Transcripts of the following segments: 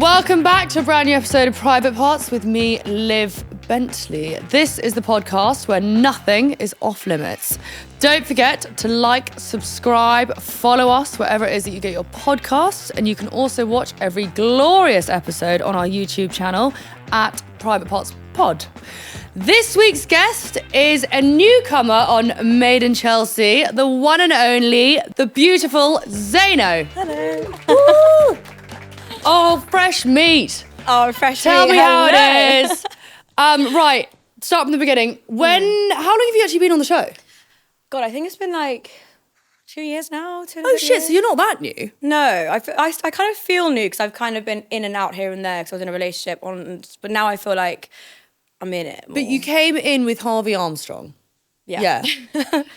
Welcome back to a brand new episode of Private Parts with me, Liv Bentley. This is the podcast where nothing is off limits. Don't forget to like, subscribe, follow us wherever it is that you get your podcasts, and you can also watch every glorious episode on our YouTube channel at Private Parts Pod. This week's guest is a newcomer on Made in Chelsea, the one and only, the beautiful Zeyno. Hello. Woo! Oh, fresh meat. Oh, fresh meat. Tell me how it is. Right, start from the beginning. How long have you actually been on the show? God, I think it's been like 2 years now. Oh shit, so you're not that new? No, I kind of feel new because I've kind of been in and out here and there because I was in a relationship, but now I feel like I'm in it more. But you came in with Harvey Armstrong. Yeah.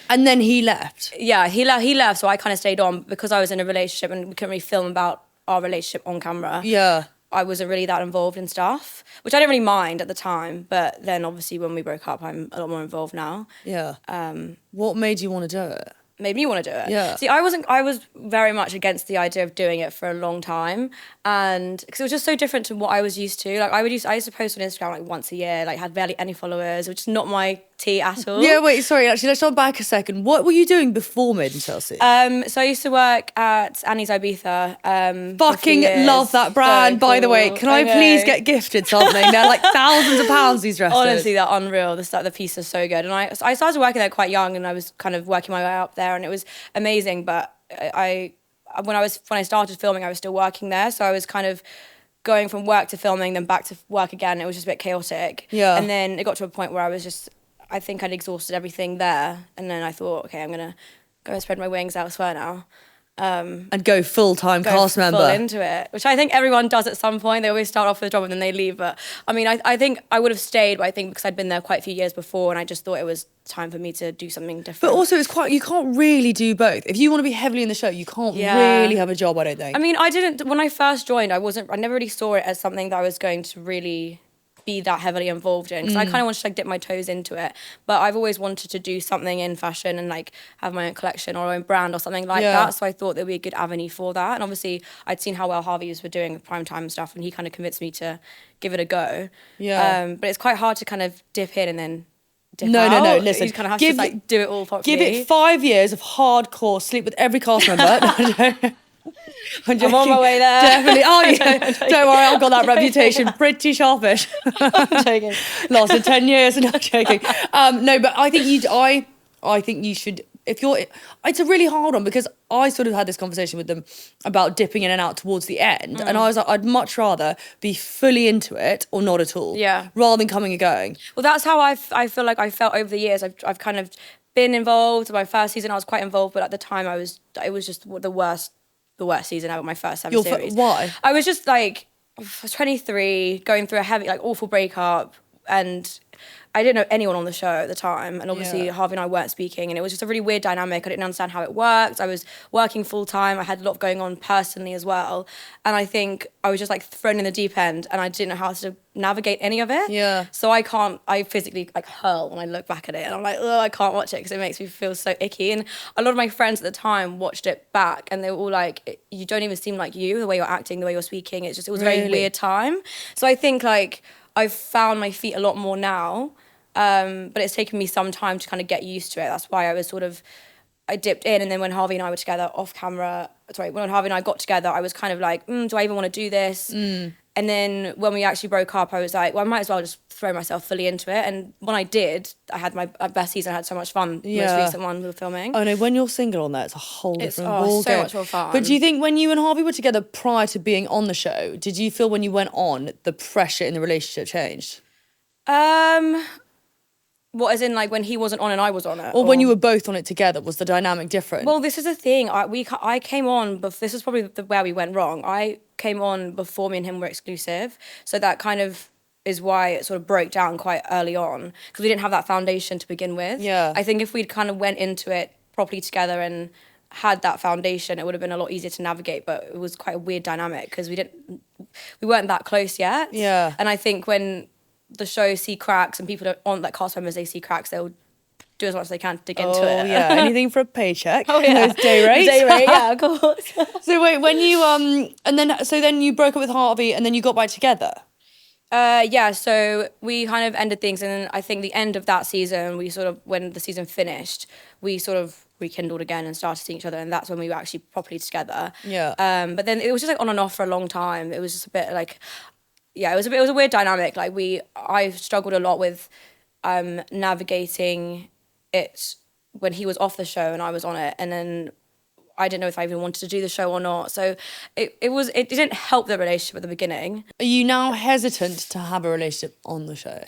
And then he left. Yeah, he left, so I kind of stayed on because I was in a relationship and we couldn't really film about our relationship on camera. Yeah. I wasn't really that involved in stuff, which I didn't really mind at the time. But then obviously when we broke up, I'm a lot more involved now. Yeah. What made you want to do it? Made me want to do it. Yeah. See, I was very much against the idea of doing it for a long time, and because it was just so different to what I was used to. Like I used to post on Instagram like once a year, like had barely any followers, which is not my tea at all. Yeah, wait, sorry, actually, let's jump back a second. What were you doing before Made in Chelsea? So I used to work at Annie's Ibiza. Fucking love that brand, So by the way. cool. Can I please get gifted something? They're like thousands of pounds, these dresses. Honestly, they're unreal. The piece is so good. And I started working there quite young, and I was kind of working my way up there, and it was amazing. But when I started filming, I was still working there, so I was kind of going from work to filming, then back to work again. It was just a bit chaotic. Yeah. And then it got to a point where I think I'd exhausted everything there, and then I thought, okay, I'm gonna go and spread my wings elsewhere now. And go full-time cast full member. into it, which I think everyone does at some point. They always start off with a job and then they leave. But I mean, I think I would have stayed, but I think because I'd been there quite a few years before, and I just thought it was time for me to do something different. But also, you can't really do both. If you want to be heavily in the show, you can't really have a job, I don't think. I mean, when I first joined, I never really saw it as something that I was going to really be that heavily involved in, because I kind of wanted to like dip my toes into it, but I've always wanted to do something in fashion and like have my own collection or own brand or something like that, so I thought there'd be a good avenue for that. And obviously I'd seen how well Harvey's were doing with prime time and stuff, and he kind of convinced me to give it a go. But it's quite hard to kind of dip in and then dip out. No, listen, you kind of have to like do it all properly. Give it 5 years of hardcore sleep with every cast member. I'm on my way there. Definitely. Oh yeah. Don't worry, I've got that reputation. Pretty sharpish. I'm joking. Lasted 10 years. Not joking. No, but I think you should. If you're, it's a really hard one, because I sort of had this conversation with them about dipping in and out towards the end, and I was like, I'd much rather be fully into it or not at all. Yeah. Rather than coming and going. Well, that's how I feel like I felt over the years. I've kind of been involved. My first season, I was quite involved, but at the time, it was just the worst season ever, my first ever series. Why? I was just like, I was 23, going through a heavy, like awful breakup, and I didn't know anyone on the show at the time, and obviously Harvey and I weren't speaking, and it was just a really weird dynamic. I didn't understand how it worked. I was working full time. I had a lot going on personally as well, and I think I was just like thrown in the deep end, and I didn't know how to navigate any of it. Yeah. So I physically like hurl when I look back at it, and I'm like, oh, I can't watch it because it makes me feel so icky. And a lot of my friends at the time watched it back, and they were all like, you don't even seem like you, the way you're acting, the way you're speaking. It was a very weird time. So I think like I've found my feet a lot more now. But it's taken me some time to kind of get used to it. That's why I dipped in, and then when Harvey and I were together off camera, when Harvey and I got together, I was kind of like, do I even want to do this? And then when we actually broke up, I was like, well, I might as well just throw myself fully into it. And when I did, I had my best season. I had so much fun. The most recent one we were filming. Oh no, when you're single on that, it's a whole different ball so game. much more fun. But do you think when you and Harvey were together prior to being on the show, did you feel when you went on, the pressure in the relationship changed? What, as in like when he wasn't on and I was on it? Or when you were both on it together, was the dynamic different? Well, this is the thing. I came on, but this is probably where we went wrong. I came on before me and him were exclusive, so that kind of is why it sort of broke down quite early on, because we didn't have that foundation to begin with. Yeah. I think if we'd kind of went into it properly together and had that foundation, it would have been a lot easier to navigate. But it was quite a weird dynamic because we weren't that close yet. Yeah. And I think when the show see cracks and people don't on like cast members, they see cracks, they'll do as much as they can to dig into Oh, it. yeah. Anything for a paycheck. Oh, yeah. Those day rates. Day rate, yeah, of course. So wait, when you, then you broke up with Harvey and then you got back together? Yeah, so we kind of ended things, and then I think the end of that season, we sort of, when the season finished, we sort of rekindled again and started seeing each other, and that's when we were actually properly together. Yeah. But then it was just like on and off for a long time. It was just a bit like, yeah, it was a weird dynamic. Like I struggled a lot with navigating it when he was off the show and I was on it, and then I didn't know if I even wanted to do the show or not. So it didn't help the relationship at the beginning. Are you now hesitant to have a relationship on the show?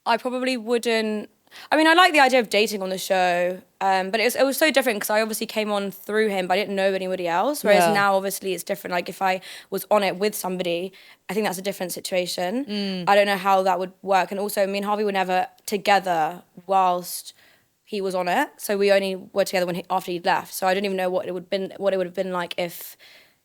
I probably wouldn't. I mean, I like the idea of dating on the show, but it was so different because I obviously came on through him, but I didn't know anybody else. Whereas now, obviously, it's different. Like if I was on it with somebody, I think that's a different situation. I don't know how that would work. And also, me and Harvey were never together whilst he was on it, so we only were together after he'd left. So I don't even know what it would have been like if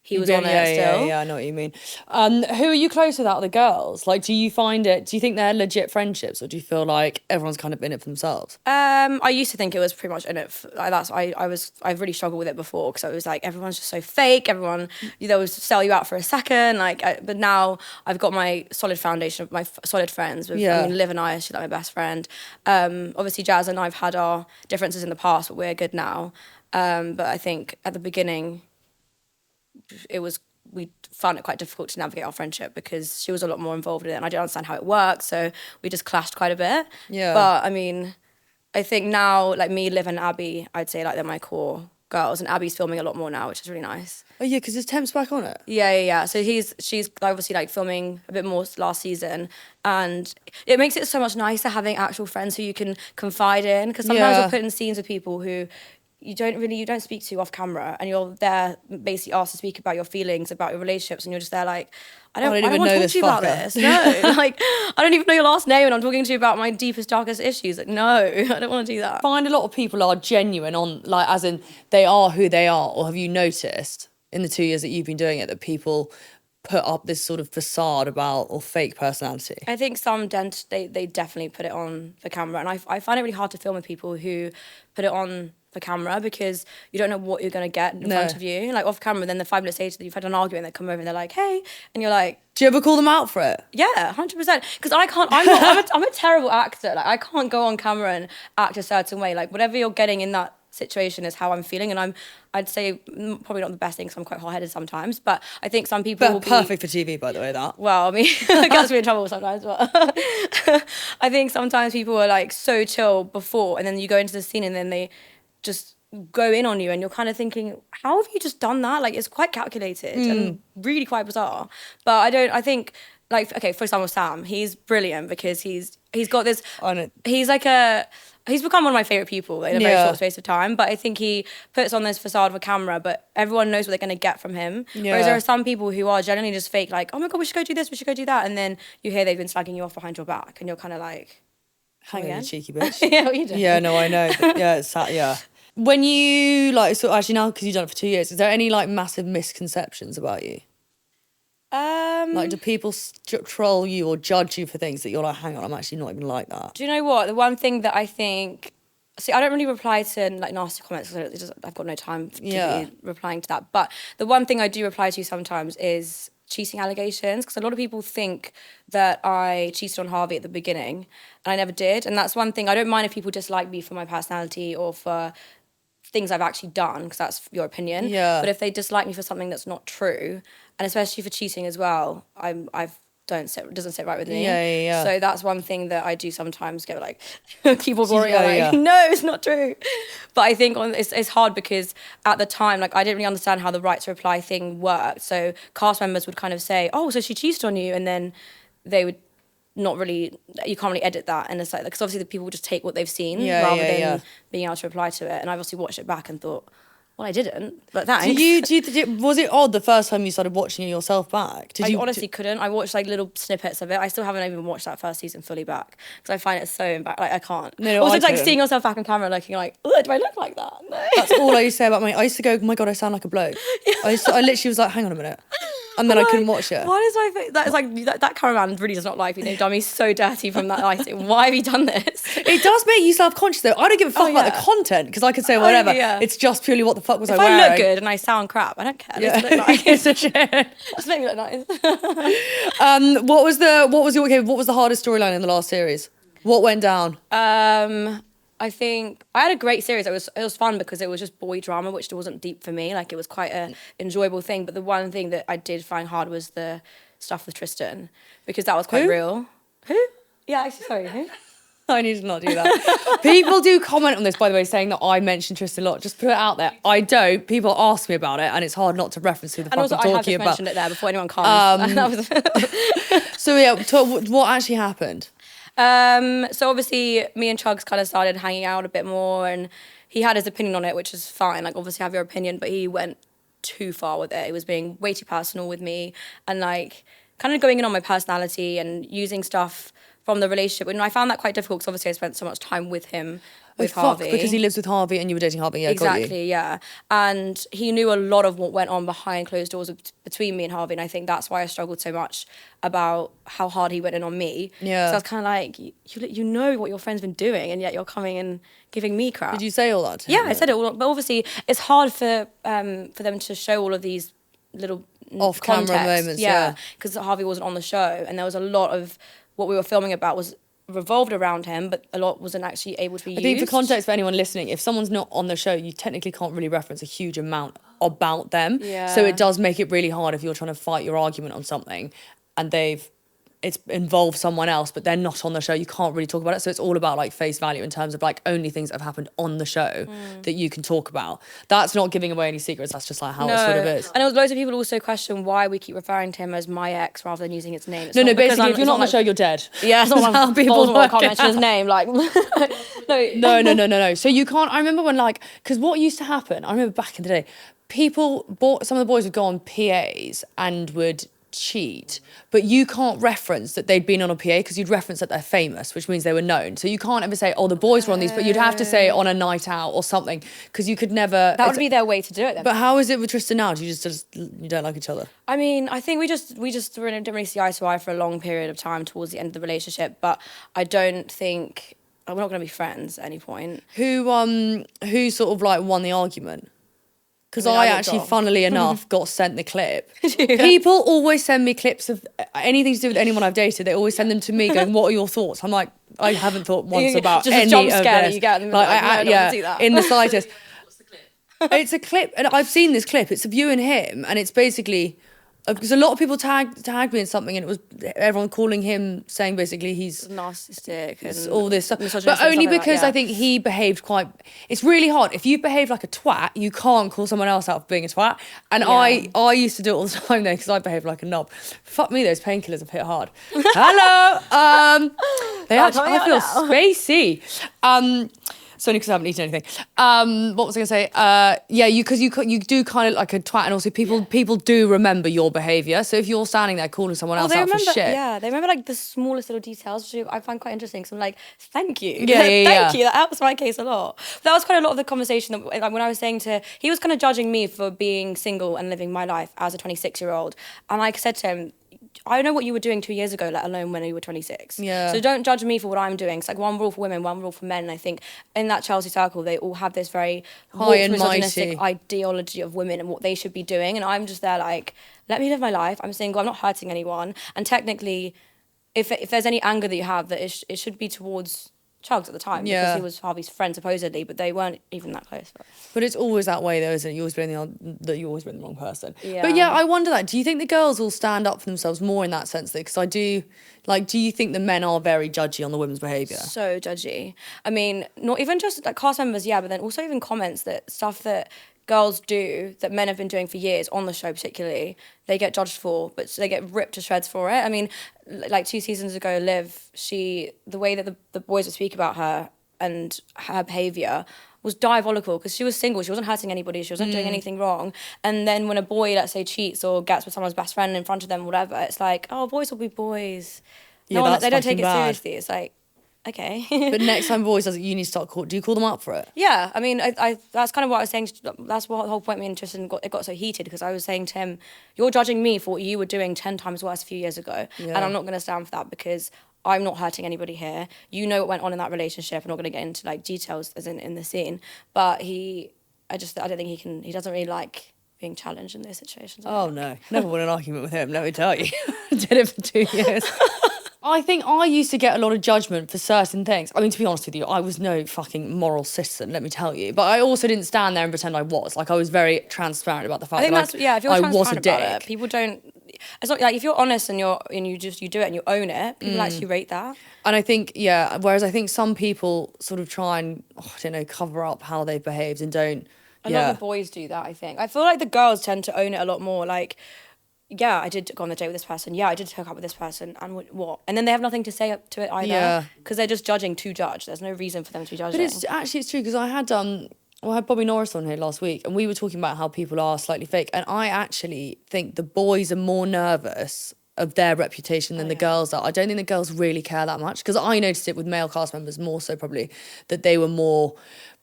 he was on it still. Yeah, I know what you mean. Who are you close with out of the girls? Like, do you think they're legit friendships, or do you feel like everyone's kind of in it for themselves? I used to think it was pretty much in it. I really struggled with it before because it was like everyone's just so fake. Everyone they always sell you out for a second. But now I've got my solid foundation of my solid friends. I mean, Liv and I, she's like my best friend. Obviously, Jazz and I've had our differences in the past, but we're good now. But I think at the beginning, we found it quite difficult to navigate our friendship because she was a lot more involved in it and I didn't understand how it worked, so we just clashed quite a bit. Yeah. But I mean, I think now, like me, Liv and Abby, I'd say like they're my core girls, and Abby's filming a lot more now, which is really nice. Oh yeah, because there's Temps back on it. Yeah. So she's obviously like filming a bit more last season, and it makes it so much nicer having actual friends who you can confide in, because sometimes you're put in scenes with people who you don't speak to off camera, and you're there basically asked to speak about your feelings, about your relationships, and you're just there like, I don't want to talk to you about this. No, like I don't even know your last name, and I'm talking to you about my deepest, darkest issues. Like, no, I don't want to do that. I find a lot of people are genuine on, like, as in they are who they are, or have you noticed in the 2 years that you've been doing it that people put up this sort of facade about, or fake personality? I think some they definitely put it on for camera, and I find it really hard to film with people who put it on for camera because you don't know what you're going to get in front of you. Like off camera, then the 5 minutes later that you've had an argument, they come over and they're like, hey, and you're like, do you ever call them out for it? Yeah, 100%. Because I'm a terrible actor. Like I can't go on camera and act a certain way. Like whatever you're getting in that situation is how I'm feeling, and I'd say probably not the best thing because I'm quite hot-headed sometimes, but I think some people will perfect for TV, by the way, that. Well, I mean, it gets me in trouble sometimes, but I think sometimes people are like so chill before, and then you go into the scene and then they just go in on you, and you're kind of thinking, how have you just done that? Like, it's quite calculated and really quite bizarre. But I think, like, okay, for example, Sam, he's brilliant because he's got this, he's become one of my favourite people in a very short space of time, but I think he puts on this facade of a camera, but everyone knows what they're going to get from him. Yeah. Whereas there are some people who are generally just fake, like, oh my God, we should go do this, we should go do that. And then you hear they've been slagging you off behind your back, and you're kind of like, hang on, you cheeky bitch. Yeah, what are you doing? Yeah, no, I know. Yeah, it's that, yeah. When you, like, so actually now, because you've done it for 2 years, is there any, like, massive misconceptions about you? Like, do people troll you or judge you for things that you're like, hang on, I'm actually not even like that? Do you know what? The one thing that I think... See, I don't really reply to, like, nasty comments because I've got no time to be replying to that. But the one thing I do reply to sometimes is cheating allegations, because a lot of people think that I cheated on Harvey at the beginning, and I never did. And that's one thing. I don't mind if people dislike me for my personality or for things I've actually done, because that's your opinion. Yeah. But if they dislike me for something that's not true, and especially for cheating as well, it doesn't sit right with me. Yeah. So that's one thing that I do sometimes get like keyboard warrior, no, it's not true. But I think it's hard because at the time, like, I didn't really understand how the right to reply thing worked. So cast members would kind of say, oh, so she cheated on you, and then they would not really, you can't really edit that, and it's like, because obviously the people just take what they've seen rather than being able to reply to it. And I obviously watched it back and thought, well, I didn't, but thanks. Was it odd the first time you started watching it yourself back? I honestly couldn't. I watched like little snippets of it. I still haven't even watched that first season fully back because I find it so like I can't. No, also, like seeing yourself back on camera, looking like, oh, do I look like that? No. That's all I used to say about I used to go, oh my God, I sound like a bloke. Yeah. I literally was like, hang on a minute. and then I couldn't watch it. Why does my face, that's like, that cameraman really does not like me. They've done me so dirty from that lighting. Why have you done this? It does make you self-conscious though. I don't give a fuck about the content because I could say whatever. It's just purely what the fuck was I wearing. If I look good and I sound crap, I don't care. Just look nice. It's a shit. Just make me look nice. What was the hardest storyline in the last series? What went down? I think I had a great series. It was fun because it was just boy drama, which wasn't deep for me. Like, it was quite an enjoyable thing. But the one thing that I did find hard was the stuff with Tristan, because that was quite real. Who? Yeah, actually, sorry, who? I need to not do that. People do comment on this, by the way, saying that I mention Tristan a lot. Just put it out there. I don't. People ask me about it, and it's hard not to reference who the fuck I'm talking about. And also, I have just mentioned it there before anyone comes. So yeah, what actually happened? So obviously me and Chugs kind of started hanging out a bit more, and he had his opinion on it, which is fine. Like, obviously have your opinion, but he went too far with it. He was being way too personal with me, and like kind of going in on my personality and using stuff from the relationship. And I found that quite difficult because obviously I spent so much time with him. With Harvey. Because he lives with Harvey and you were dating Harvey, yeah. Exactly, yeah. And he knew a lot of what went on behind closed doors between me and Harvey, and I think that's why I struggled so much about how hard he went in on me. Yeah. So I was kind of like, you know what your friend's been doing, and yet you're coming and giving me crap. Did you say all that to him? Yeah, I said it all, but obviously it's hard for them to show all of these little off-camera moments, yeah. Because Harvey wasn't on the show, and there was a lot of what we were filming about was revolved around him, but a lot wasn't actually able to be used. I think for context for anyone listening, if someone's not on the show, you technically can't really reference a huge amount about them. Yeah. So it does make it really hard if you're trying to fight your argument on something and it's involved someone else, but they're not on the show. You can't really talk about it. So it's all about like face value in terms of like only things that have happened on the show that you can talk about. That's not giving away any secrets. That's just like how it sort of is. And there was loads of people also question why we keep referring to him as my ex rather than using his name. It's no, basically if you're not on the show, you're dead. Yeah, it's not how people can't mention his name. Like, no. So you can't. I remember when because what used to happen, I remember back in the day, some of the boys would go on PAs and would cheat, but you can't reference that they'd been on a PA because you'd reference that they're famous, which means they were known. So you can't ever say, oh, the boys were on these, but you'd have to say on a night out or something because you could never. That would be their way to do it then. But how is it with Tristan now? Do you just you don't like each other? I mean, I think we just didn't really see eye to eye for a long period of time towards the end of the relationship, but I don't think we're not going to be friends at any point. Who sort of like won the argument? Because I actually, funnily enough, got sent the clip. People always send me clips of anything to do with anyone I've dated. They always send them to me going, what are your thoughts? I'm like, I haven't thought once about just any a jump of scare this. That you get. Yeah, in the slightest. It's a clip, and I've seen this clip. It's of you and him, and it's basically... Because a lot of people tagged me in something, and it was everyone calling him, saying basically he's narcissistic and all this stuff, but only because I think he behaved quite. It's really hard if you behave like a twat. You can't call someone else out for being a twat, and I used to do it all the time there because I behaved like a knob. Fuck me, those painkillers have hit hard. Hello, they actually I feel spacey. It's only because I haven't eaten anything. What was I going to say? Because you do kind of like a twat, and also people do remember your behaviour. So if you're standing there calling someone else out for shit, they remember like the smallest little details, which I find quite interesting. So I'm like, thank you, thank you. That helps my case a lot. But that was quite a lot of the conversation that, like, when I was saying he was kind of judging me for being single and living my life as a 26-year-old, and I said to him, I know what you were doing 2 years ago, let alone when you were 26. Yeah. So don't judge me for what I'm doing. It's like one rule for women, one rule for men. And I think in that Chelsea circle, they all have this very high and misogynistic mighty ideology of women and what they should be doing. And I'm just there like, let me live my life. I'm single. I'm not hurting anyone. And technically, if there's any anger that you have, that it should be towards Chugs at the time, because he was Harvey's friend supposedly, but they weren't even that close. But it's always that way though, isn't it? You always been the wrong person. Yeah. But yeah, I wonder that. Do you think the girls will stand up for themselves more in that sense though? Because I do, do you think the men are very judgy on the women's behaviour? So judgy. I mean, not even just like cast members, but then also even comments that stuff that girls do that men have been doing for years on the show particularly, they get judged for, but they get ripped to shreds for it. I mean, like 2 seasons ago, Liv, the way that the boys would speak about her and her behaviour was diabolical because she was single, she wasn't hurting anybody, she wasn't doing anything wrong. And then when a boy, let's say, cheats or gets with someone's best friend in front of them or whatever, it's like, oh, boys will be boys. They don't take it seriously. It's like, okay. But next time boys does it, you need to start do you call them up for it? Yeah, I mean, I that's kind of what I was saying. That's what the whole point me and Tristan got so heated, because I was saying to him, you're judging me for what you were doing 10 times worse a few years ago. Yeah. And I'm not going to stand for that, because I'm not hurting anybody here. You know what went on in that relationship. I'm not going to get into like details as in the scene. But I don't think he doesn't really like being challenged in those situations. Oh no, never won an argument with him, let me tell you. Did it for 2 years. I think I used to get a lot of judgment for certain things. I mean, to be honest with you, I was no fucking moral citizen, let me tell you. But I also didn't stand there and pretend I was. Like, I was very transparent about the fact that if you're I transparent was a dick. about it, people don't. It's not like if you're honest and you do it and you own it, people actually rate that. And I think, yeah, whereas I think some people sort of try and, I don't know, cover up how they've behaved and don't. A lot of the boys do that, I think. I feel like the girls tend to own it a lot more. Like, yeah, I did go on the date with this person. Yeah, I did hook up with this person. And what? And then they have nothing to say up to it either. Yeah. Because they're just judging to judge. There's no reason for them to be judging. But it's true, because I had Bobby Norris on here last week, and we were talking about how people are slightly fake. And I actually think the boys are more nervous of their reputation than the girls are. I don't think the girls really care that much, because I noticed it with male cast members more so probably, that they were more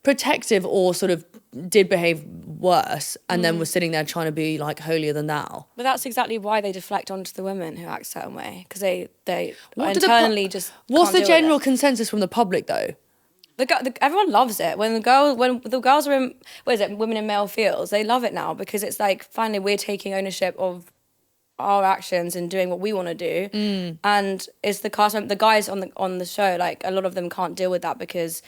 protective or sort of did behave worse and then were sitting there trying to be like holier than thou. But that's exactly why they deflect onto the women who act a certain way, because they internally just What's can't the deal with general it. consensus from the public though? Everyone loves it when the girls are in women in male fields, they love it now, because it's like finally we're taking ownership of our actions and doing what we want to do. And it's the guys on the show, like a lot of them can't deal with that, because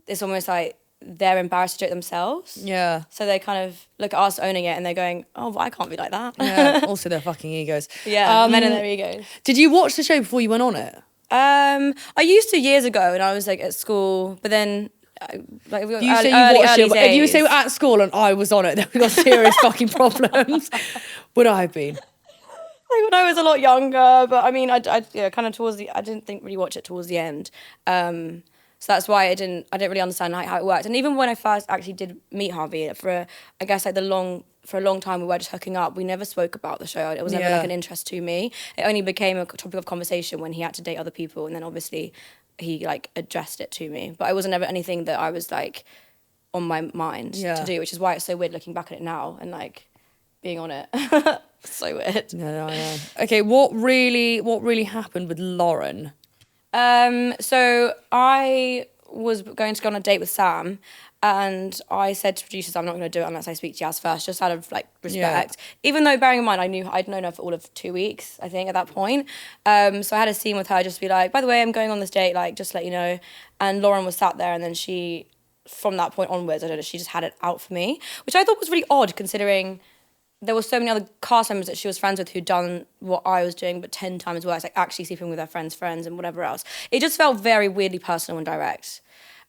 it's almost like they're embarrassed to do it themselves. Yeah. So they kind of look at us owning it and they're going, oh, well, I can't be like that. Yeah. Also their fucking egos. Yeah, men and their egos. Did you watch the show before you went on it? I used to years ago when I was like at school, but then like You say you watched it, but if you say at school and I was on it, then we got serious fucking problems. Would I have been? Like when I was a lot younger, but I mean, I kind of I didn't think really watch it towards the end. So that's why I didn't really understand how it worked. And even when I first actually did meet Harvey, for a long time we were just hooking up. We never spoke about the show. It was never like an interest to me. It only became a topic of conversation when he had to date other people, and then obviously he like addressed it to me. But it was never anything that I was like on my mind to do, which is why it's so weird looking back at it now and like being on it. So weird. No, I know. Okay, what really happened with Lauren? So I was going to go on a date with Sam, and I said to producers, I'm not going to do it unless I speak to Jazz first, just out of like respect. Even though, bearing in mind, I'd known her for all of 2 weeks, I think, at that point. So I had a scene with her, just be like, by the way, I'm going on this date, like, just to let you know. And Lauren was sat there, and then she, from that point onwards, I don't know, she just had it out for me, which I thought was really odd, considering there were so many other cast members that she was friends with who'd done what I was doing, but 10 times worse, like actually sleeping with her friends' friends and whatever else. It just felt very weirdly personal and direct.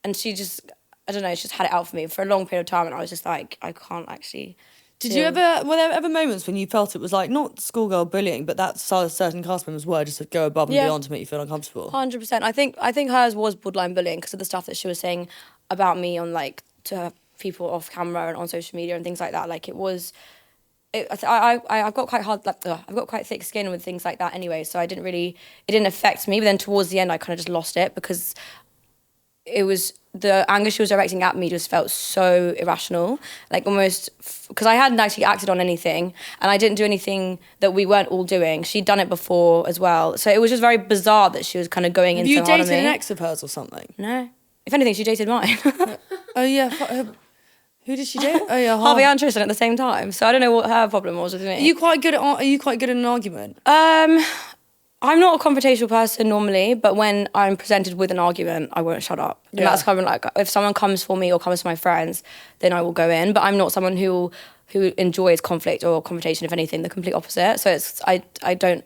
And she just, I don't know, she just had it out for me for a long period of time, and I was just like, I can't actually. Were there ever moments when you felt it was like, not schoolgirl bullying, but that certain cast members were just to go above and beyond to make you feel uncomfortable? 100%. I think hers was borderline bullying because of the stuff that she was saying about me on like to her people off camera and on social media and things like that. Like it was. I've got quite I've got quite thick skin with things like that anyway, so it didn't affect me. But then towards the end, I kind of just lost it because it was the anger she was directing at me just felt so irrational, like almost because I hadn't actually acted on anything and I didn't do anything that we weren't all doing. She'd done it before as well, so it was just very bizarre that she was kind of going into. You dated an ex of hers or something? No, if anything, she dated mine. Oh yeah. Who did she date? Oh yeah, Harvey and Tristan at the same time. So I don't know what her problem was with me. Are you quite good at an argument? I'm not a confrontational person normally, but when I'm presented with an argument, I won't shut up. And that's kind of like, if someone comes for me or comes for my friends, then I will go in. But I'm not someone who enjoys conflict or confrontation. If anything, the complete opposite. So I don't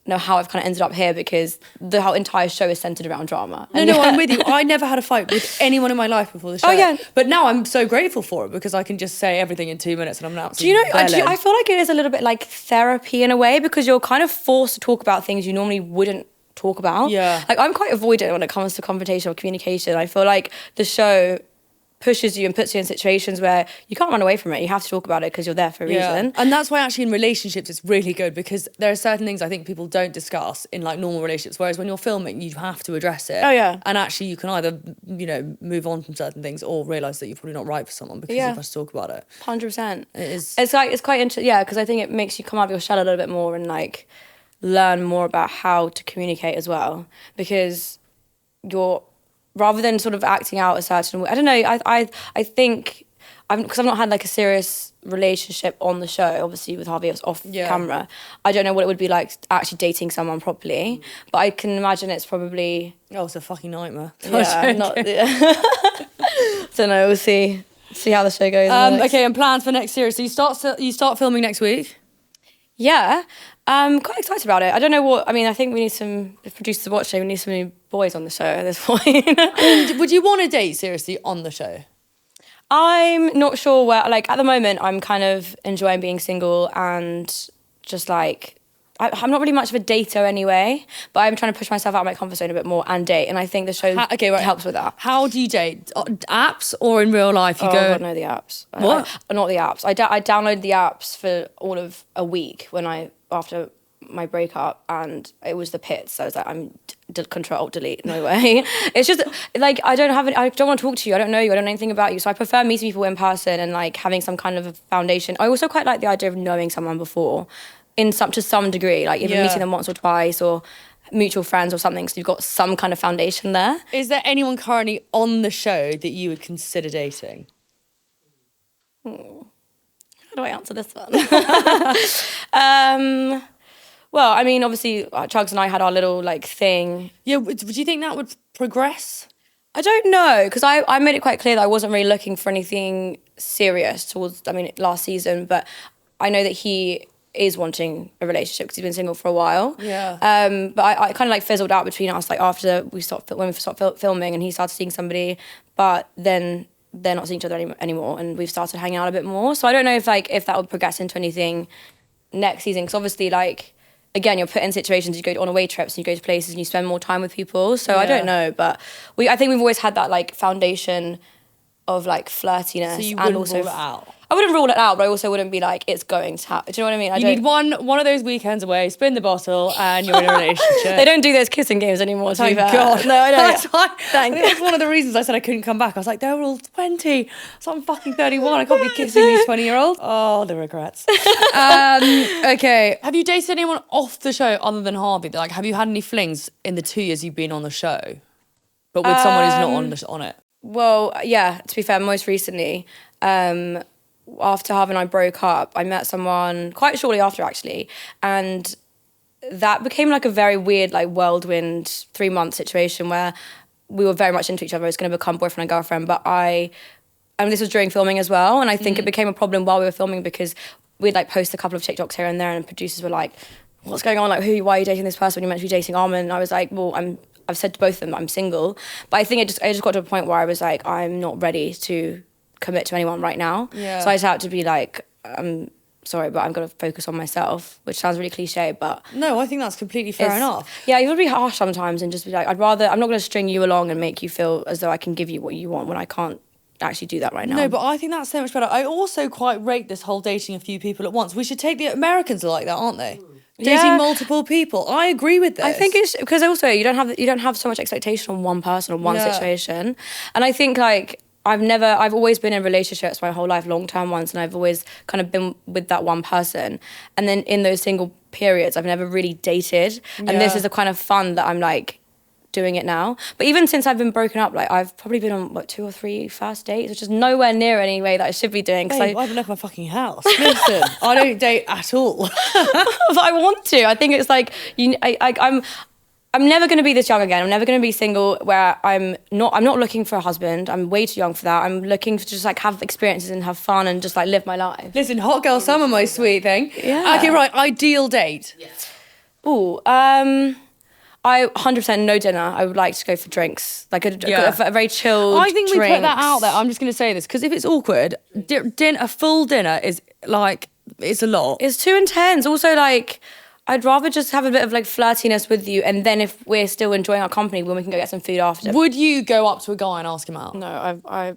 know how I've kind of ended up here because the whole entire show is centered around drama. No, I'm with you. I never had a fight with anyone in my life before the show. Oh yeah. But now I'm so grateful for it because I can just say everything in 2 minutes and I'm an absolute Do you know, I feel like it is a little bit like therapy in a way because you're kind of forced to talk about things you normally wouldn't talk about. Yeah. Like I'm quite avoidant when it comes to confrontation or communication. I feel like the show pushes you and puts you in situations where you can't run away from it. You have to talk about it because you're there for a reason. And that's why actually in relationships it's really good, because there are certain things I think people don't discuss in like normal relationships, whereas when you're filming you have to address it. Oh yeah. And actually you can either, you know, move on from certain things or realise that you're probably not right for someone because you have to talk about it. 100%. It is. It's like, it's quite interesting, because I think it makes you come out of your shell a little bit more and like learn more about how to communicate as well, because you're, rather than sort of acting out a certain way, I don't know, I think, because I've not had like a serious relationship on the show, obviously with Harvey off camera, I don't know what it would be like actually dating someone properly, but I can imagine it's probably... Oh, it's a fucking nightmare. Yeah, so no, we'll see how the show goes. Okay, and plans for next series. So you start filming next week? Yeah, I'm quite excited about it. I don't know what, I mean, I think we need some, if producers are watching, we need some new boys on the show at this point. Would you want to date seriously on the show? I'm not sure where, like at the moment, I'm kind of enjoying being single and just like, I'm not really much of a dater anyway, but I'm trying to push myself out of my comfort zone a bit more and date. And I think the show helps with that. How do you date? Apps or in real life? God, no, the apps. What? Not the apps. I downloaded the apps for all of a week after my breakup, and it was the pits. So I was like, I'm Control Delete, no way. It's just like I don't want to talk to you. I don't know you. I don't know anything about you. So I prefer meeting people in person and like having some kind of a foundation. I also quite like the idea of knowing someone before, to some degree, like even meeting them once or twice or mutual friends or something. So you've got some kind of foundation there. Is there anyone currently on the show that you would consider dating? How do I answer this one? Well, I mean, obviously, Chugs and I had our little, like, thing. Yeah, would you think that would progress? I don't know, because I made it quite clear that I wasn't really looking for anything serious last season, but I know that he is wanting a relationship because he's been single for a while. Yeah. But I kind of, like, fizzled out between us, like, after when we stopped filming and he started seeing somebody, but then they're not seeing each other anymore, and we've started hanging out a bit more. So I don't know if that would progress into anything next season, because obviously, like, again, you're put in situations, you go on away trips and you go to places and you spend more time with people. So I don't know, but I think we've always had that like foundation of like flirtiness. So you and wouldn't also rule it out? I wouldn't rule it out, but I also wouldn't be like, it's going to happen. Do you know what I mean? You need one of those weekends away, spin the bottle, and you're in a relationship. They don't do those kissing games anymore, Thank God. No, I don't. That's one of the reasons I said I couldn't come back. I was like, they're all 20, so I'm fucking 31. I can't be kissing these 20-year-olds. Oh, the regrets. Okay. Have you dated anyone off the show other than Harvey? Like, have you had any flings in the 2 years you've been on the show, but with someone who's not on it? Well, yeah, to be fair, most recently, after Harvey and I broke up, I met someone quite shortly after, actually, and that became like a very weird, like, whirlwind 3-month situation where we were very much into each other. It was going to become boyfriend and girlfriend, but this was during filming as well, and I think it became a problem while we were filming because we'd like post a couple of TikToks here and there, and producers were like, "What's going on? Like, why are you dating this person when you're meant to be dating Armin?" And I was like, "Well, I've said to both of them I'm single," but I think I just got to a point where I was like, I'm not ready to commit to anyone right now. Yeah. So I just had to be like, I'm sorry, but I'm going to focus on myself, which sounds really cliche, but... No, I think that's completely fair enough. Yeah, you got to be harsh sometimes and just be like, I'm not going to string you along and make you feel as though I can give you what you want when I can't actually do that right now. No, but I think that's so much better. I also quite rate this whole dating a few people at once. We should take the Americans are like that, aren't they? Dating multiple people. I agree with this. I think it's because also you don't have so much expectation on one person or one situation. And I think like I've always been in relationships my whole life, long-term ones, and I've always kind of been with that one person. And then in those single periods, I've never really dated. And this is the kind of fun that I'm like doing it now. But even since I've been broken up, like I've probably been on 2 or 3 first dates, which is nowhere near any way that I should be doing. Babe, I haven't left my fucking house. Listen, I don't date at all. But I want to. I think it's like I'm never going to be this young again. I'm never going to be single where I'm not looking for a husband. I'm way too young for that. I'm looking to just like have experiences and have fun and just like live my life. Listen, hot girl summer, my sweet thing. Yeah. Okay, right, ideal date. Yes. Ooh, I 100% no dinner. I would like to go for drinks, like a very chilled I think we drinks. put that out there. I'm just going to say this, because if it's awkward, a full dinner is like, it's a lot. It's too intense. Also, like, I'd rather just have a bit of like flirtiness with you, and then if we're still enjoying our company, then we can go get some food after. Would you go up to a guy and ask him out? No, I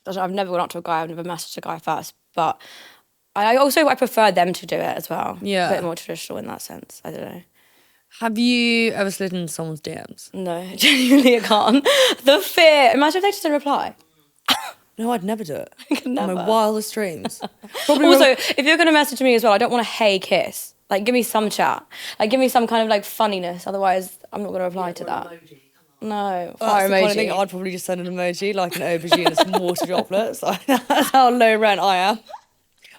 I've never gone up to a guy, I've never messaged a guy first, but I prefer them to do it as well. Yeah. A bit more traditional in that sense. I don't know. Have you ever slid into someone's DMs? No, genuinely I can't. The fear. Imagine if they just didn't reply. No, I'd never do it. I could never. In my wildest dreams. Also, if you're going to message me as well, I don't want a hey kiss. Like, give me some chat. Like, give me some kind of, like, funniness. Otherwise, I'm not going to reply to that. Emoji. No, fire emoji. I think I'd probably just send an emoji, like an aubergine and some water droplets. That's how low rent I am.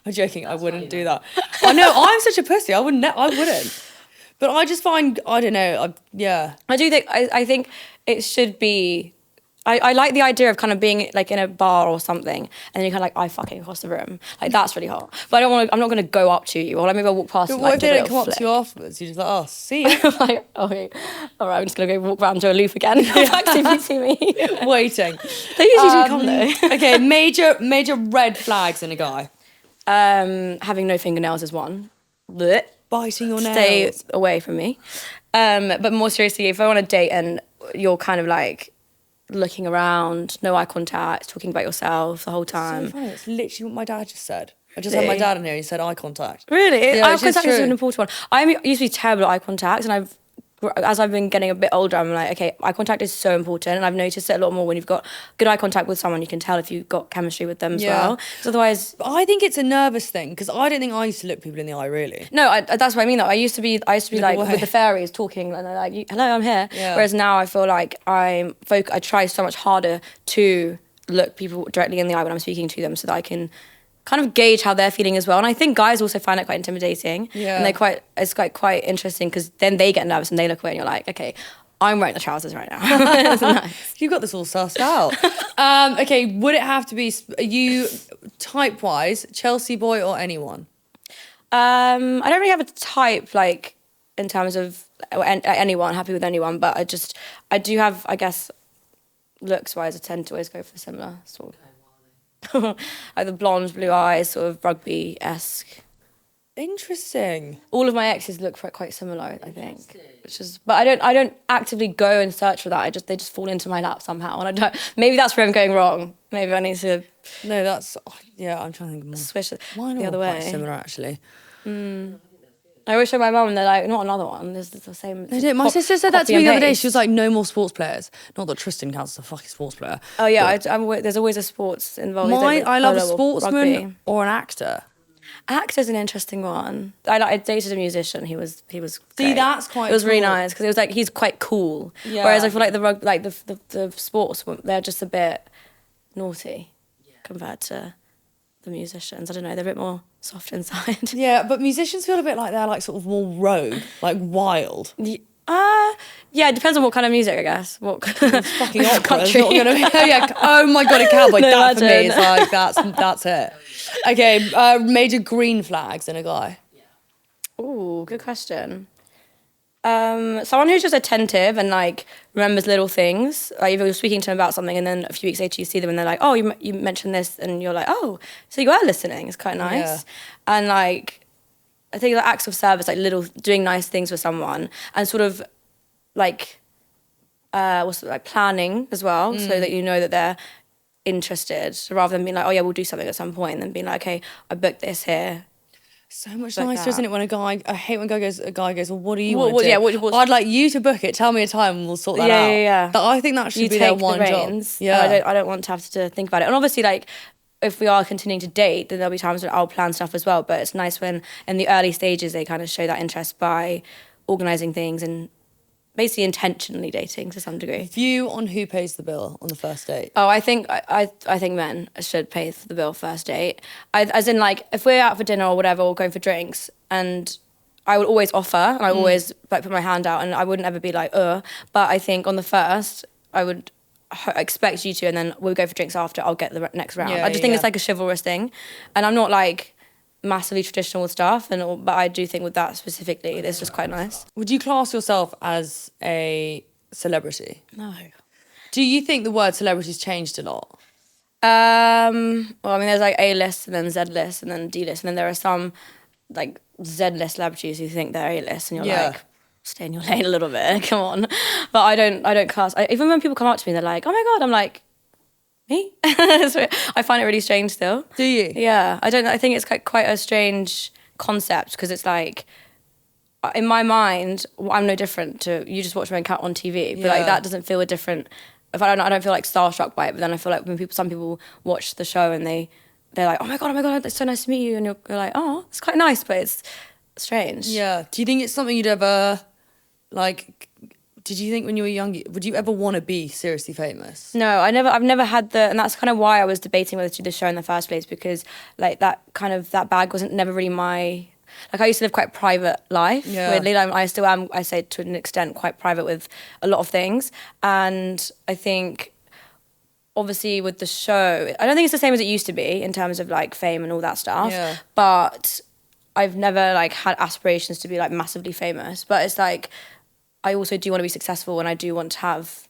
I'm joking, I wouldn't do that. I know, I'm such a pussy. I wouldn't. But I just find, I don't know, yeah. I do think, I think it should be, I like the idea of kind of being like in a bar or something and then you're kind of like eye fucking across the room. Like that's really hot. But I'm not going to go up to you or maybe I'll walk past but and what like if they don't come up to you afterwards? You're just like, oh, see you. Like, okay, all right, I'm just going to go walk around to a loop again. Come back to if you see me. Waiting. They usually do come though. Okay, major red flags in a guy. Having no fingernails is one. Blech. Biting your nails. Stay away from me. But more seriously, if I want to date and you're kind of like looking around, no eye contact, talking about yourself the whole time. So funny, it's literally what my dad just said. I just had my dad in here, he said eye contact. Really? Yeah, Eye contact is an important one. I used to be terrible at eye contact and as I've been getting a bit older, I'm like, okay, eye contact is so important and I've noticed it a lot more when you've got good eye contact with someone, you can tell if you've got chemistry with them as well. Because otherwise... But I think it's a nervous thing because I don't think I used to look people in the eye really. No, that's what I mean though. I used to be like with the fairies talking and they're like, hello, I'm here. Yeah. Whereas now I feel like I try so much harder to look people directly in the eye when I'm speaking to them so that I can kind of gauge how they're feeling as well. And I think guys also find it quite intimidating. Yeah. And it's quite interesting because then they get nervous and they look away and you're like, okay, I'm wearing the trousers right now. It's nice. You've got this all sussed out. Okay, would it have to be, are you type-wise, Chelsea boy or anyone? I don't really have a type, like, in terms of anyone, happy with anyone, but I do have, I guess, looks-wise, I tend to always go for similar sort of. Like the blonde, blue eyes, sort of rugby-esque. Interesting. All of my exes look quite similar, I think. But I don't actively go and search for that. They just fall into my lap somehow, and I don't. Maybe that's where I'm going wrong. Maybe I need to. No, I'm trying to think more. Switch it the other way. Quite similar, actually. I always show my mum and they're like, not another one. There's the same. They did. My sister said that to me the other day. She was like, no more sports players. Not that Tristan counts as a fucking sports player. Oh yeah, there's always a sports involved. I love a sportsman or an actor. Actor's an interesting one. I dated a musician. He was great. See, that's quite. It was really nice because it was like he's quite cool. Yeah. Whereas I feel like the sports, they're just a bit naughty compared to the musicians. I don't know. They're a bit more soft inside. Yeah, but musicians feel a bit like they're like sort of more rogue, like wild. Yeah, it depends on what kind of music, I guess. What fucking opera country. Not gonna be, oh my god, a cowboy. No, that for me is like that's it. Okay, major green flags in a guy. Ooh, good question. Someone who's just attentive and like remembers little things. Like if you're speaking to them about something and then a few weeks later you see them and they're like, oh, you mentioned this, and you're like, oh, so you are listening. It's quite nice. Yeah. And like, I think like acts of service, like doing nice things for someone, and sort of like, planning as well, so that you know that they're interested, rather than being like, oh yeah, we'll do something at some point, and then being like, okay, I booked this here. So much like nicer, isn't it? When I hate when a guy goes, well, what do you want to do? Yeah, I'd like you to book it. Tell me a time and we'll sort that out. Yeah. I think that should be their one job. Yeah. I don't want to have to think about it. And obviously, like, if we are continuing to date, then there'll be times when I'll plan stuff as well. But it's nice when in the early stages they kind of show that interest by organising things and basically intentionally dating to some degree. View on who pays the bill on the first date? Oh, I think men should pay for the bill first date. As in, like, if we're out for dinner or whatever, or going for drinks, and I would always offer, and I always like put my hand out, and I wouldn't ever be like, But I think on the first, I would expect you to, and then we'll go for drinks after. I'll get the next round. I just think it's like a chivalrous thing, and I'm not like massively traditional with stuff, but I do think with that specifically, it's just quite nice. Would you class yourself as a celebrity? No. Do you think the word celebrity's changed a lot? Well, I mean, there's like A-list and then Z-list and then D-list, and then there are some like Z-list celebrities who think they're A-list, and you're like, stay in your lane a little bit, come on. But I don't class. Even when people come up to me, they're like, oh my god, I'm like, Me? So I find it really strange still. Do you? Yeah, I think it's quite a strange concept because it's like, in my mind, I'm no different to you just watch my account on TV, but like that doesn't feel a different. If I don't feel like starstruck by it, but then I feel like when some people watch the show and they're like, oh my god, it's so nice to meet you, and you're like, oh, it's quite nice, but it's strange. Yeah. Do you think it's something you'd ever like? Did you think when you were young, would you ever want to be seriously famous? No, I've never had and that's kind of why I was debating whether to do the show in the first place, because like that bag wasn't never really my, like I used to live quite a private life. Yeah. Weirdly, like, I still am, I say to an extent, quite private with a lot of things. And I think obviously with the show, I don't think it's the same as it used to be in terms of like fame and all that stuff. Yeah. But I've never like had aspirations to be like massively famous. But it's like, I also do want to be successful, and I do want to have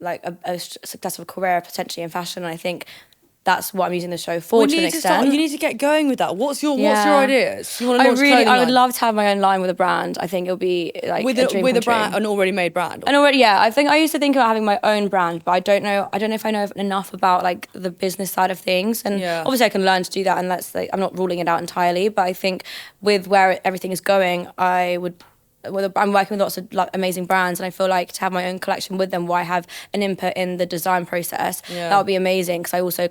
like a successful career potentially in fashion. And I think that's what I'm using the show for to an extent. You need to get going with that. What's your ideas? You want to launch I would love to have my own line with a brand. I think it'll be like with a brand, an already made brand. And already, yeah. I think I used to think about having my own brand, but I don't know if I know enough about like the business side of things. And obviously I can learn to do that, and that's like, I'm not ruling it out entirely. But I think with where everything is going, I'm working with lots of like amazing brands, and I feel like to have my own collection with them, where I have an input in the design process, that would be amazing. Because I also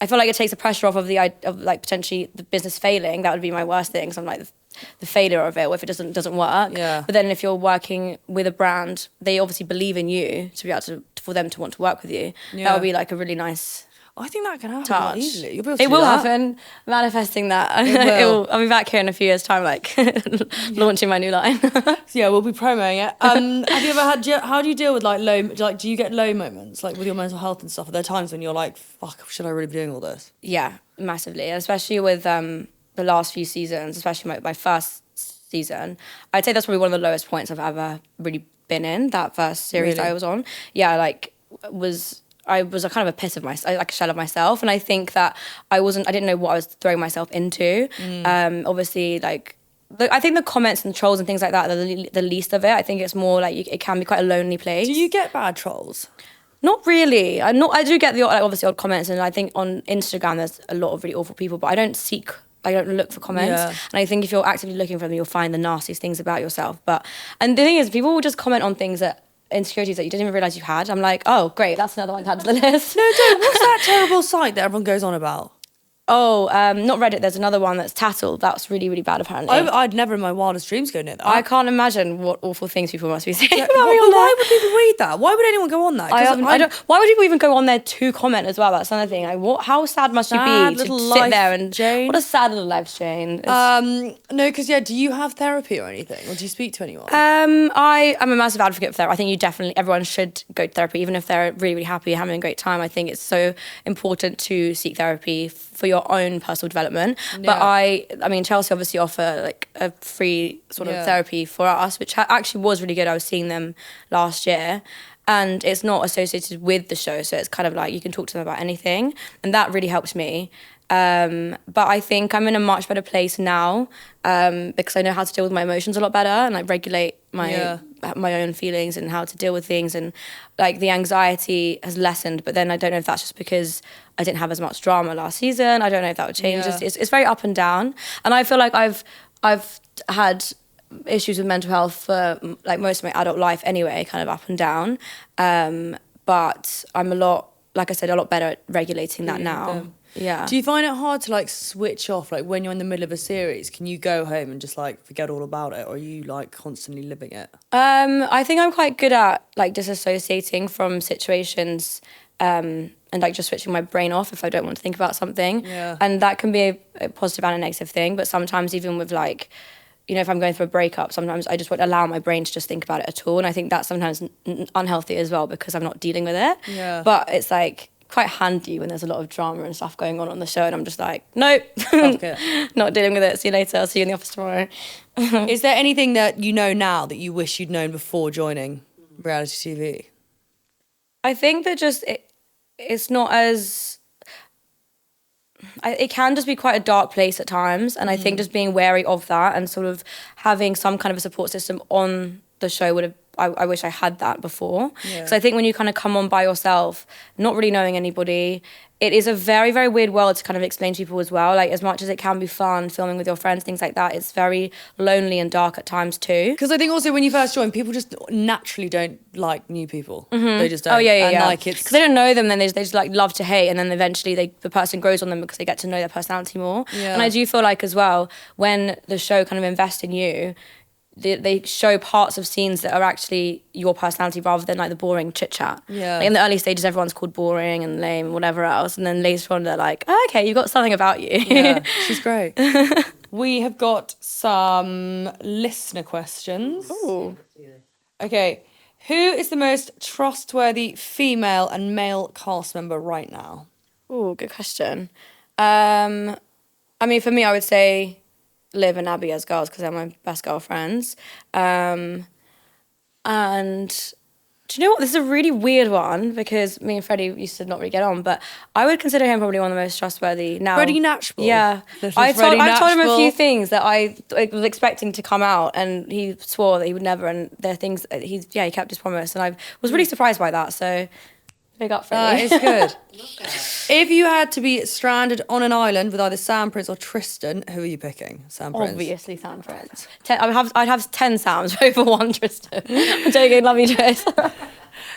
I feel like it takes the pressure off of like potentially the business failing. That would be my worst thing. So I'm like the failure of it, or if it doesn't work. Yeah. But then if you're working with a brand, they obviously believe in you to be able to, for them to want to work with you. Yeah. That would be like a really nice. I think that can happen easily. You'll be able to it will happen. Manifesting that. I'll be back here in a few years' time, like launching my new line. Yeah, we'll be promoting it. Have you ever how do you deal with like low? Like, do you get low moments like with your mental health and stuff? Are there times when you're like, fuck, should I really be doing all this? Yeah, massively, especially with the last few seasons, especially my first season. I'd say that's probably one of the lowest points I've ever really been in. That first series I was on. Yeah, I was a kind of a piss of myself, like a shell of myself. And I think that I didn't know what I was throwing myself into. Obviously, like, I think the comments and trolls and things like that are the least of it. I think it's more like it can be quite a lonely place. Do you get bad trolls? Not really. I do get the obviously odd comments, and I think on Instagram there's a lot of really awful people, but I don't look for comments. Yeah. And I think if you're actively looking for them, you'll find the nastiest things about yourself. And the thing is, people will just comment on things insecurities that you didn't even realise you had. I'm like, oh, great, that's another one to add to the list. No, don't. What's that terrible site that everyone goes on about? Oh, not Reddit. There's another one that's Tattle. That's really, really bad, apparently. I'd never in my wildest dreams go near that. I can't imagine what awful things people must be saying about me on there. Why would people read that? Why would anyone go on that? I don't. Why would people even go on there to comment as well? That's another thing. Like, how sad must you be to sit there and Jane? What a sad little life, Jane. No, because do you have therapy or anything, or do you speak to anyone? I am a massive advocate for therapy. I think everyone should go to therapy, even if they're really, really happy, having a great time. I think it's so important to seek therapy for your own personal development. Yeah. But I mean, Chelsea obviously offer like a free sort of therapy for us, which actually was really good. I was seeing them last year, and it's not associated with the show, so it's kind of like you can talk to them about anything, and that really helped me. But I think I'm in a much better place now, because I know how to deal with my emotions a lot better and like regulate my own feelings and how to deal with things, and like the anxiety has lessened. But then I don't know if that's just because I didn't have as much drama last season. I don't know if that would change. Yeah. It's very up and down, and I feel like I've had issues with mental health for like most of my adult life anyway, kind of up and down. But I'm a lot better at regulating that now. Yeah. Do you find it hard to like switch off? Like when you're in the middle of a series, can you go home and just like forget all about it, or are you like constantly living it? I think I'm quite good at like disassociating from situations, and like just switching my brain off if I don't want to think about something. Yeah. And that can be a positive and a negative thing. But sometimes even with like, you know, if I'm going through a breakup, sometimes I just won't allow my brain to just think about it at all. And I think that's sometimes unhealthy as well, because I'm not dealing with it. Yeah. But it's like quite handy when there's a lot of drama and stuff going on the show, and I'm just like, nope, not dealing with it. See you later. I'll see you in the office tomorrow. Is there anything that you know now that you wish you'd known before joining reality TV? I think that just it's not as... it can just be quite a dark place at times, and I think just being wary of that and sort of having some kind of a support system on the show would have I wish I had that before. So I think when you kind of come on by yourself, not really knowing anybody, it is a very, very weird world to kind of explain to people as well. Like, as much as it can be fun filming with your friends, things like that, it's very lonely and dark at times too. Because I think also when you first join, people just naturally don't like new people. They just don't. Oh yeah. And like it's because they don't know them, then they just like love to hate, and then eventually the person grows on them because they get to know their personality more. And I do feel like as well, when the show kind of invests in you, they show parts of scenes that are actually your personality rather than like the boring chit chat. Like in the early stages, everyone's called boring and lame and whatever else, and then later on they're like, oh, okay, you got something about you. She's great. We have got some listener questions. Ooh. Okay, who is the most trustworthy female and male cast member right now? Oh, good question. I mean, for me, I would say Liv and Abby as girls because they're my best girlfriends. And do you know what? This is a really weird one because me and Freddie used to not really get on, but I would consider him probably one of the most trustworthy now. Freddie Natchball. Yeah. I told him a few things that I was expecting to come out, and he swore that he would never, and there are things that he kept his promise, and I was really surprised by that, so big up Freddie. That is good. If you had to be stranded on an island with either Sam Prince or Tristan, who are you picking? Sam Prince. Obviously Sam Prince. I'd have 10 Sams over one Tristan. I'm joking, love you, Tris.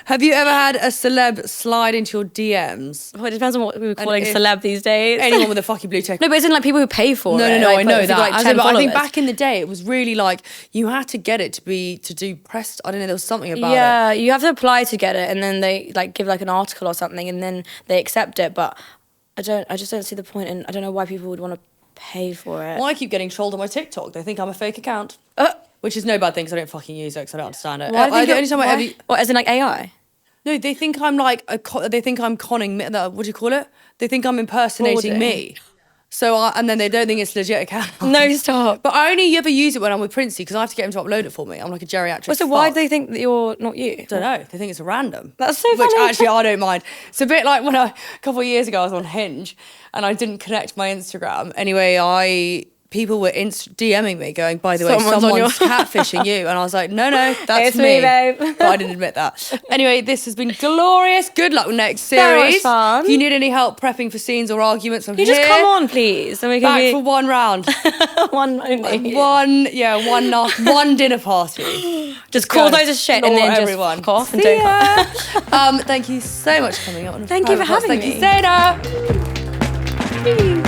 Have you ever had a celeb slide into your DMs? Well, it depends on what we were calling celeb these days. Anyone with a fucking blue tick. No, but it's in like people who pay for it. No, like, I know that. Like But I think back in the day, it was really like you had to get it to do press. I don't know. There was something about it. Yeah, you have to apply to get it, and then they like give like an article or something, and then they accept it. But I just don't see the point, and I don't know why people would want to pay for it. Well, I keep getting trolled on my TikTok. They think I'm a fake account, which is no bad thing because I don't fucking use it because I don't understand it. What, as in like AI? No, they think I'm like they think I'm conning. What do you call it? They think I'm impersonating me. So and then they don't think it's a legit account. No, stop. But I only ever use it when I'm with Princey because I have to get him to upload it for me. I'm like a geriatric. Well, so why do they think that you're not you? I don't know. They think it's a random. That's so funny. Which actually I don't mind. It's a bit like when a couple of years ago I was on Hinge and I didn't connect my Instagram. Anyway, people were DMing me going, by the way, someone's catfishing you. And I was like, no, that's it's me, babe. But I didn't admit that. Anyway, this has been glorious. Good luck with next series. Much fun. If you need any help prepping for scenes or arguments, I'm here. Just come on, please. And we can back for one round. One only. One dinner party. Just call those as shit and then everyone. Just fuck off and don't Thank you so much for coming on. Thank you for having me. Thank you, Zeyno.